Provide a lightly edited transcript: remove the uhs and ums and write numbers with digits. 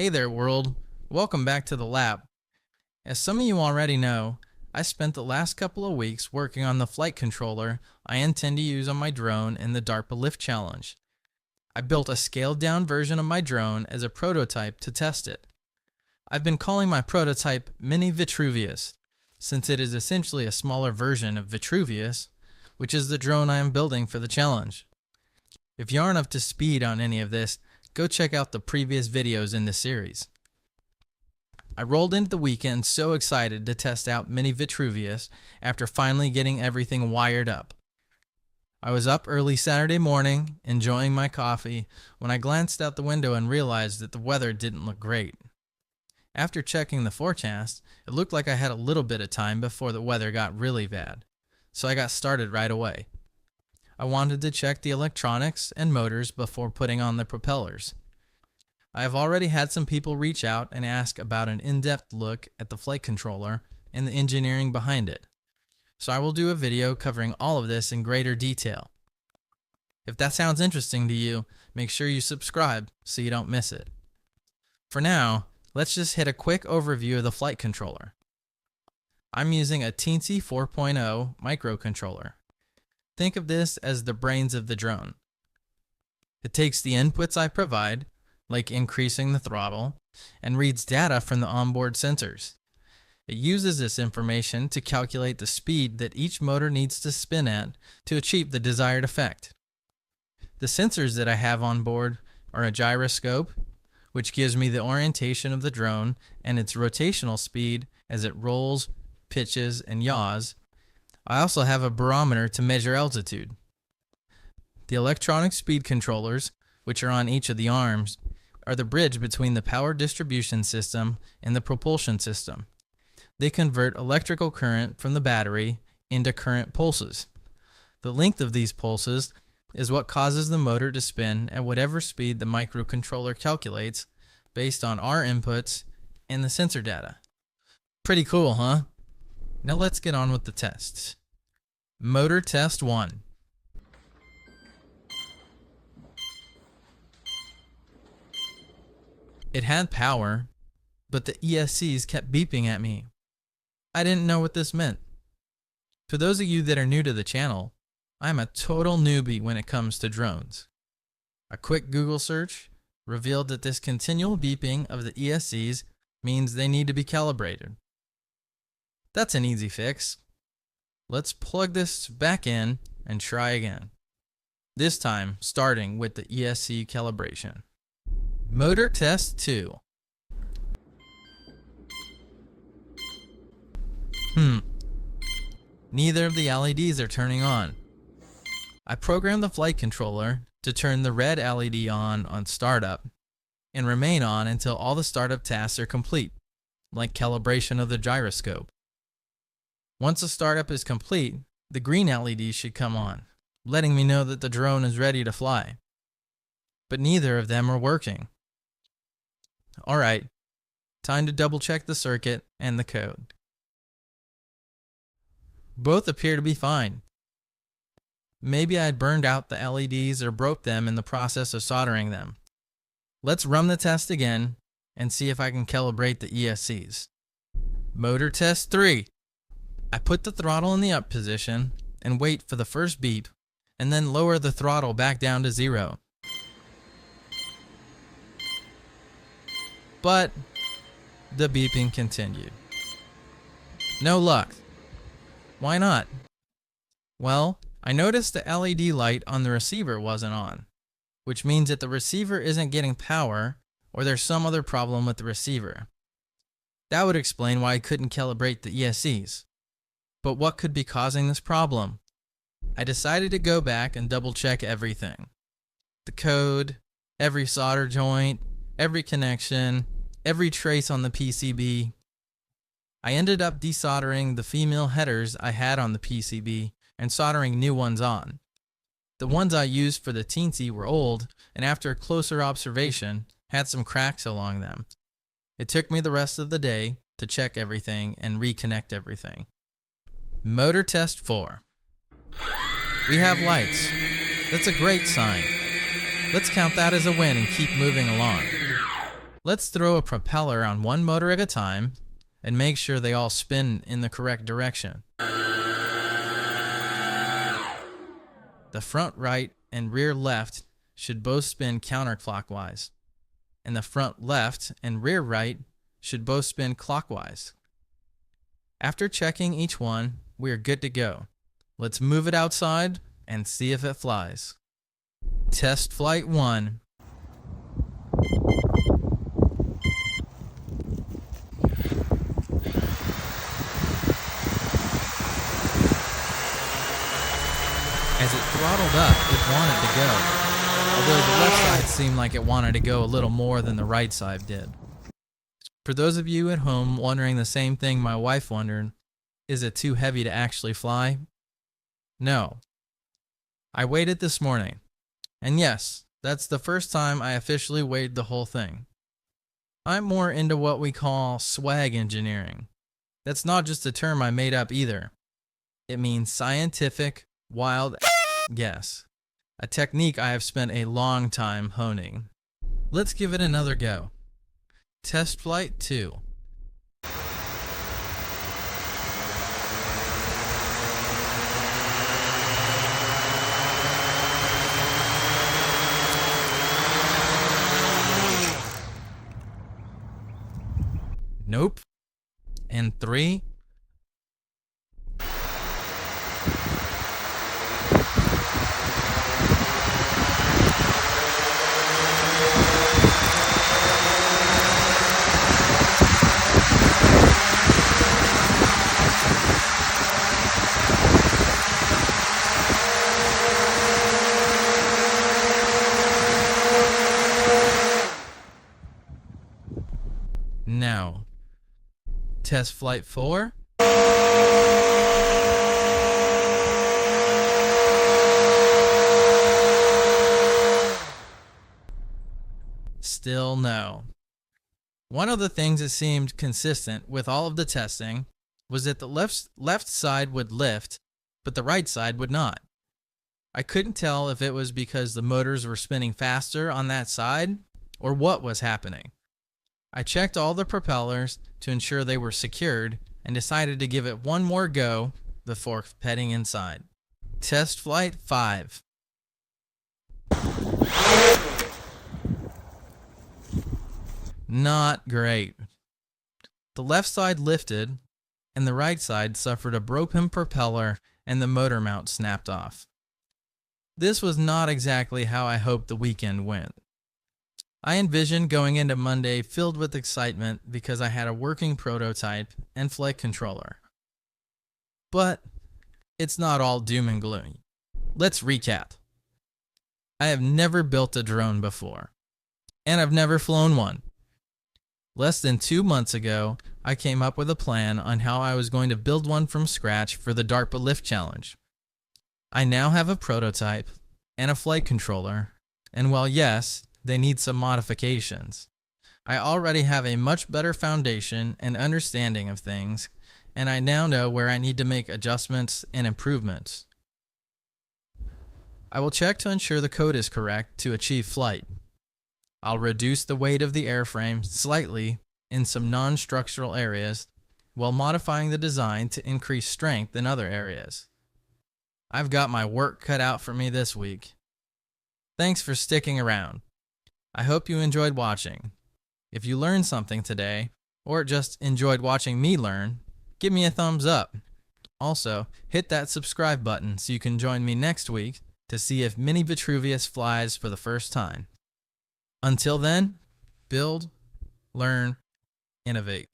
Hey there, world. Welcome back to the lab. As some of you already know, I spent the last couple of weeks working on the flight controller I intend to use on my drone in the DARPA Lift Challenge. I built a scaled-down version of my drone as a prototype to test it. I've been calling my prototype Mini Vitruvius, since it is essentially a smaller version of Vitruvius, which is the drone I am building for the challenge. If you aren't up to speed on any of this, go check out the previous videos in this series. I rolled into the weekend so excited to test out Mini Vitruvius after finally getting everything wired up. I was up early Saturday morning, enjoying my coffee, when I glanced out the window and realized that the weather didn't look great. After checking the forecast, it looked like I had a little bit of time before the weather got really bad, so I got started right away. I wanted to check the electronics and motors before putting on the propellers. I have already had some people reach out and ask about an in-depth look at the flight controller and the engineering behind it, so I will do a video covering all of this in greater detail. If that sounds interesting to you, make sure you subscribe so you don't miss it. For now, let's just hit a quick overview of the flight controller. I'm using a Teensy 4.0 microcontroller. Think of this as the brains of the drone. It takes the inputs I provide, like increasing the throttle, and reads data from the onboard sensors. It uses this information to calculate the speed that each motor needs to spin at to achieve the desired effect. The sensors that I have on board are a gyroscope, which gives me the orientation of the drone and its rotational speed as it rolls, pitches, and yaws. I also have a barometer to measure altitude. The electronic speed controllers, which are on each of the arms, are the bridge between the power distribution system and the propulsion system. They convert electrical current from the battery into current pulses. The length of these pulses is what causes the motor to spin at whatever speed the microcontroller calculates based on our inputs and the sensor data. Pretty cool, huh? Now let's get on with the tests. Motor test 1. It had power, but the ESCs kept beeping at me. I didn't know what this meant. For those of you that are new to the channel, I'm a total newbie when it comes to drones. A quick Google search revealed that this continual beeping of the ESCs means they need to be calibrated. That's an easy fix. Let's plug this back in and try again. This time starting with the ESC calibration. Motor test 2. Neither of the LEDs are turning on. I programmed the flight controller to turn the red LED on startup and remain on until all the startup tasks are complete, like calibration of the gyroscope. Once the startup is complete, the green LED should come on, letting me know that the drone is ready to fly. But neither of them are working. Alright, time to double check the circuit and the code. Both appear to be fine. Maybe I had burned out the LEDs or broke them in the process of soldering them. Let's run the test again and see if I can calibrate the ESCs. Motor test 3. I put the throttle in the up position and wait for the first beep, and then lower the throttle back down to 0. But the beeping continued. No luck. Why not? Well, I noticed the LED light on the receiver wasn't on, which means that the receiver isn't getting power, or there's some other problem with the receiver. That would explain why I couldn't calibrate the ESCs. But what could be causing this problem? I decided to go back and double check everything. The code, every solder joint, every connection, every trace on the PCB. I ended up desoldering the female headers I had on the PCB and soldering new ones on. The ones I used for the Teensy were old, and after a closer observation, had some cracks along them. It took me the rest of the day to check everything and reconnect everything. Motor test 4. We have lights. That's a great sign. Let's count that as a win and keep moving along. Let's throw a propeller on one motor at a time and make sure they all spin in the correct direction. The front right and rear left should both spin counterclockwise, and the front left and rear right should both spin clockwise. After checking each one, we are good to go. Let's move it outside and see if it flies. Test flight 1. As it throttled up, it wanted to go, although the left side seemed like it wanted to go a little more than the right side did. For those of you at home wondering the same thing my wife wondered, is it too heavy to actually fly? No. I weighed it this morning, and yes, that's the first time I officially weighed the whole thing. I'm more into what we call swag engineering. That's not just a term I made up either. It means scientific, wild guess, a technique I have spent a long time honing. Let's give it another go. Test flight 2. Nope. And 3. Now, test flight 4. Still no. One of the things that seemed consistent with all of the testing was that the left side would lift, but the right side would not. I couldn't tell if it was because the motors were spinning faster on that side or what was happening. I checked all the propellers to ensure they were secured and decided to give it one more go before heading inside. Test flight 5. Not great. The left side lifted and the right side suffered a broken propeller and the motor mount snapped off. This was not exactly how I hoped the weekend went. I envisioned going into Monday filled with excitement because I had a working prototype and flight controller. But it's not all doom and gloom. Let's recap. I have never built a drone before, and I've never flown one. Less than 2 months ago, I came up with a plan on how I was going to build one from scratch for the DARPA Lift Challenge. I now have a prototype and a flight controller, and while yes, they need some modifications, I already have a much better foundation and understanding of things, and I now know where I need to make adjustments and improvements. I will check to ensure the code is correct to achieve flight. I'll reduce the weight of the airframe slightly in some non-structural areas while modifying the design to increase strength in other areas. I've got my work cut out for me this week. Thanks for sticking around. I hope you enjoyed watching. If you learned something today, or just enjoyed watching me learn, give me a thumbs up. Also, hit that subscribe button so you can join me next week to see if Mini Vitruvius flies for the first time. Until then, build, learn, innovate.